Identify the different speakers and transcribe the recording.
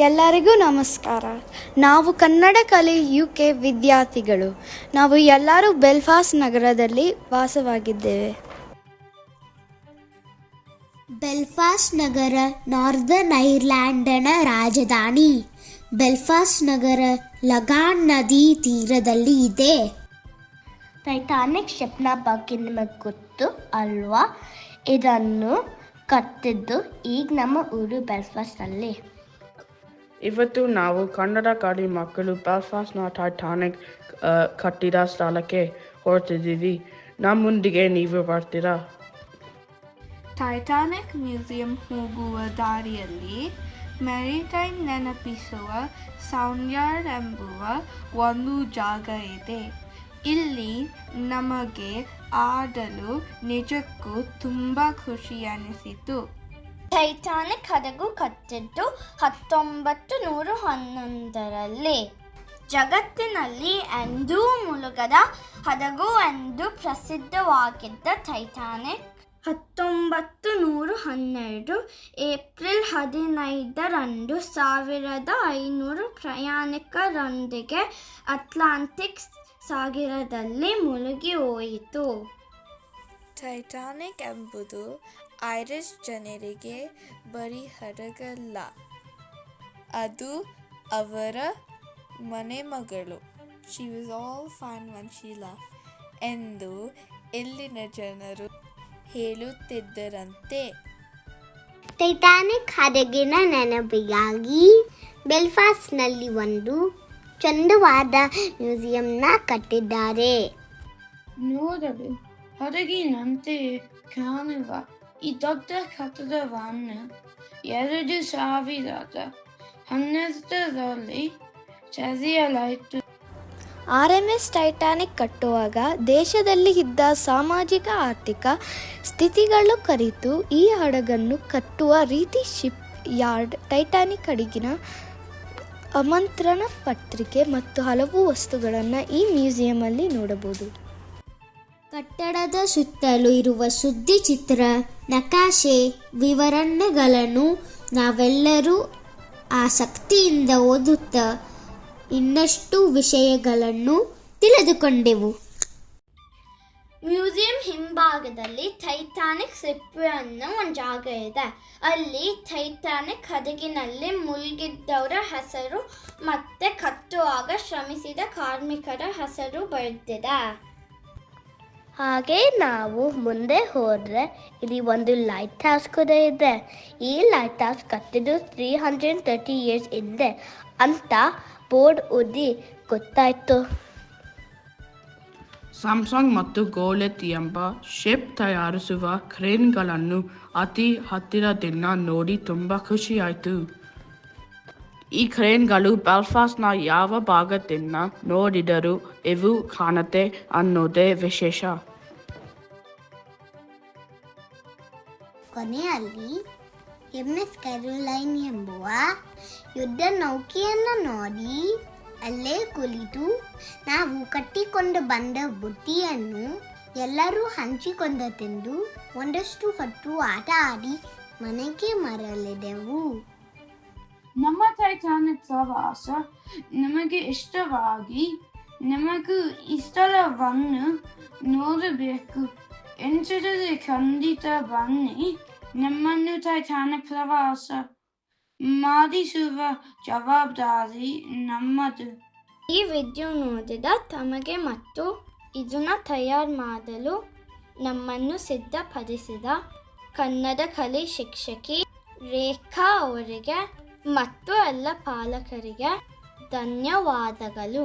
Speaker 1: ಎಲ್ಲರಿಗೂ ನಮಸ್ಕಾರ. ನಾವು ಕನ್ನಡ ಕಲೆ UK ವಿದ್ಯಾರ್ಥಿಗಳು. ನಾವು ಎಲ್ಲರೂ ಬೆಲ್ಫಾಸ್ಟ್ ನಗರದಲ್ಲಿ ವಾಸವಾಗಿದ್ದೇವೆ.
Speaker 2: ಬೆಲ್ಫಾಸ್ಟ್ ನಗರ ನಾರ್ದರ್ನ್ ಐರ್ಲೆಂಡಿನ ರಾಜಧಾನಿ. ಬೆಲ್ಫಾಸ್ಟ್ ನಗರ ಲಗಾನ್ ನದಿ ತೀರದಲ್ಲಿ ಇದೆ. ಟೈಟಾನಿಕ್ ಶಿಪ್ನ ಬಗ್ಗೆ ನಿಮಗೆ ಗೊತ್ತು ಅಲ್ವಾ? ಇದನ್ನು ಕಟ್ಟಿದ್ದು ಈಗ ನಮ್ಮ ಊರು ಬೆಲ್ಫಾಸ್ಟ್ನಲ್ಲಿ.
Speaker 3: ಇವತ್ತು ನಾವು ಕನ್ನಡ ಕಲೆ ಮಕ್ಕಳು ಬೆಲ್ಫಾಸ್ಟ್ನ ಟೈಟಾನಿಕ್ ಕಟ್ಟಿದ ಸ್ಥಳಕ್ಕೆ ಹೊರಟಿದ್ದೀವಿ. ನಮ್ಮೊಂದಿಗೆ ನೀವು ಬರ್ತೀರಾ?
Speaker 4: ಟೈಟಾನಿಕ್ ಮ್ಯೂಸಿಯಂ ಹೋಗುವ ದಾರಿಯಲ್ಲಿ ಮೆರಿಟೈಮ್ ನೆನಪಿಸುವ ಸೌಂಡ್ಯಾರ್ಡ್ ಎಂಬುವ ಒಂದು ಜಾಗ ಇದೆ. ಇಲ್ಲಿ ನಮಗೆ ಆಡಲು ನಿಜಕ್ಕೂ ತುಂಬ ಖುಷಿ ಅನಿಸಿತು.
Speaker 5: ಟೈಟಾನಿಕ್ ಹಡಗು ಕಟ್ಟಿದ್ದು 1911ರಲ್ಲಿ. ಜಗತ್ತಿನಲ್ಲಿ ಎಂದೂ ಮುಳುಗದ ಹಡಗು ಎಂದು ಪ್ರಸಿದ್ಧವಾಗಿದ್ದ ಟೈಟಾನಿಕ್ 1912 ಏಪ್ರಿಲ್ 15ರಂದು 1500 ಪ್ರಯಾಣಿಕರೊಂದಿಗೆ ಅಟ್ಲಾಂಟಿಕ್ ಸಾಗರದಲ್ಲಿ ಮುಳುಗಿ ಹೋಯಿತು.
Speaker 6: ಟೈಟಾನಿಕ್ ಎಂಬುದು ಐರಿಷ್ ಜನರಿಗೆ ಬರೀ ಹಡಗಲ್ಲ, ಅದು ಅವರ ಮನೆಮಗಳು. She was all fine when she left ಎಂದು ಇಲ್ಲಿನ ಜನರು ಹೇಳುತ್ತಿದ್ದರಂತೆ.
Speaker 2: ಟೈಟಾನಿಕ್ ಹಡಗಿನ ನೆನಪಿಗಾಗಿ ಬೆಲ್ಫಾಸ್ಟ್ನಲ್ಲಿ ಒಂದು ಚಂದವಾದ ಮ್ಯೂಸಿಯಂನ ಕಟ್ಟಿದ್ದಾರೆ.
Speaker 7: ನೋಡಲು ಹಡಗಿನಂತೆ ಕಾಣುವ ಈ ದೊಡ್ಡ ಕಟ್ಟಡವನ್ನು 2012ರಲ್ಲಿ ತೆರೆಯಲಾಯಿತು.
Speaker 1: RMS ಟೈಟಾನಿಕ್ ಕಟ್ಟುವಾಗ ದೇಶದಲ್ಲಿ ಇದ್ದ ಸಾಮಾಜಿಕ ಆರ್ಥಿಕ ಸ್ಥಿತಿಗಳು ಕುರಿತು ಈ ಹಡಗನ್ನು ಕಟ್ಟುವ ರೀತಿ ಶಿಪ್ ಯಾರ್ಡ್, ಟೈಟಾನಿಕ್ ಹಡಗಿನ ಆಮಂತ್ರಣ ಪತ್ರಿಕೆ ಮತ್ತು ಹಲವು ವಸ್ತುಗಳನ್ನು ಈ ಮ್ಯೂಸಿಯಂನಲ್ಲಿ ನೋಡಬಹುದು.
Speaker 2: ಕಟ್ಟಡದ ಸುತ್ತಲೂ ಇರುವ ಸುದ್ದಿ ಚಿತ್ರ, ನಕಾಶೆ, ವಿವರಣೆಗಳನ್ನು ನಾವೆಲ್ಲರೂ ಆಸಕ್ತಿಯಿಂದ ಓದುತ್ತಾ ಇನ್ನಷ್ಟು ವಿಷಯಗಳನ್ನು ತಿಳಿದುಕೊಂಡೆವು.
Speaker 5: ಮ್ಯೂಸಿಯಂ ಹಿಂಭಾಗದಲ್ಲಿ ಟೈಟಾನಿಕ್ ಶಿಪ್ ಅನ್ನೋ ಒಂದು ಜಾಗ ಇದೆ. ಅಲ್ಲಿ ಟೈಟಾನಿಕ್ ಹಡಗಿನಲ್ಲಿ ಮುಳುಗಿದ್ದವರ ಹೆಸರು ಮತ್ತೆ ಕಟ್ಟುವಾಗ ಶ್ರಮಿಸಿದ ಕಾರ್ಮಿಕರ ಹೆಸರು ಬರೆದಿದೆ.
Speaker 2: ಹಾಗೆ ನಾವು ಮುಂದೆ ಹೋದರೆ ಇಲ್ಲಿ ಒಂದು ಲೈಟ್ ಹೌಸ್ ಕೂಡ ಇದೆ. ಈ ಲೈಟ್ ಹೌಸ್ ಕಟ್ಟಿದ್ದು 330 years ಹಿಂದೆ ಅಂತ ಬೋರ್ಡ್ ಓದಿ ಗೊತ್ತಾಯಿತು.
Speaker 3: ಸ್ಯಾಮ್ಸಂಗ್ ಮತ್ತು ಗೋಲೆತ್ ಎಂಬ ಶಿಪ್ ತಯಾರಿಸುವ ಕ್ರೇನ್ಗಳನ್ನು ಅತಿ ಹತ್ತಿರದಿಂದ ನೋಡಿ ತುಂಬ ಖುಷಿಯಾಯಿತು. ಈ ಕ್ರೇನ್ಗಳು ಬೆಲ್ಫಾಸ್ಟ್ನ ಯಾವ ಭಾಗದಿಂದ ನೋಡಿದರೂ ಇವು ಕಾಣುತ್ತೆ ಅನ್ನೋದೇ ವಿಶೇಷ.
Speaker 2: ಕೊನೆಯಲ್ಲಿ MS ಕ್ಯಾರೋಲೈನ್ ಎಂಬುವ ಯುದ್ಧ ನೌಕೆಯನ್ನು ನೋಡಿ ಅಲ್ಲೇ ಕುಳಿತು ನಾವು ಕಟ್ಟಿಕೊಂಡು ಬಂದ ಬುತ್ತಿಯನ್ನು ಎಲ್ಲರೂ ಹಂಚಿಕೊಂಡು ತಿಂದು ಒಂದಷ್ಟು ಹೊತ್ತು ಆಟ ಆಡಿ ಮನೆಗೆ ಮರಳಿದೆವು.
Speaker 7: ನಮ್ಮ ಟೈಟಾನಿಕ್ ಪ್ರವಾಸ ನಿಮಗೆ ಇಷ್ಟವಾಗಿ ನಿಮಗೂ ಈ ಸ್ಥಳವನ್ನು ನೋಡಬೇಕು ಎನಿಸಿದರೆ ಖಂಡಿತ ಬನ್ನಿ. ನಿಮ್ಮನ್ನು ಟೈಟಾನಿಕ್ ಪ್ರವಾಸ ಮಾಡಿಸುವ ಜವಾಬ್ದಾರಿ ನಮ್ಮದು.
Speaker 5: ಈ ವಿಡಿಯೋ ನೋಡಿದ ತಮಗೆ ಮತ್ತು ಇದನ್ನು ತಯಾರು ಮಾಡಲು ನಮ್ಮನ್ನು ಸಿದ್ಧಪಡಿಸಿದ ಕನ್ನಡ ಕಲೆ ಶಿಕ್ಷಕಿ ರೇಖಾ ಅವರಿಗೆ ಮತ್ತು ಎಲ್ಲ ಪಾಲಕರಿಗೆ ಧನ್ಯವಾದಗಳು.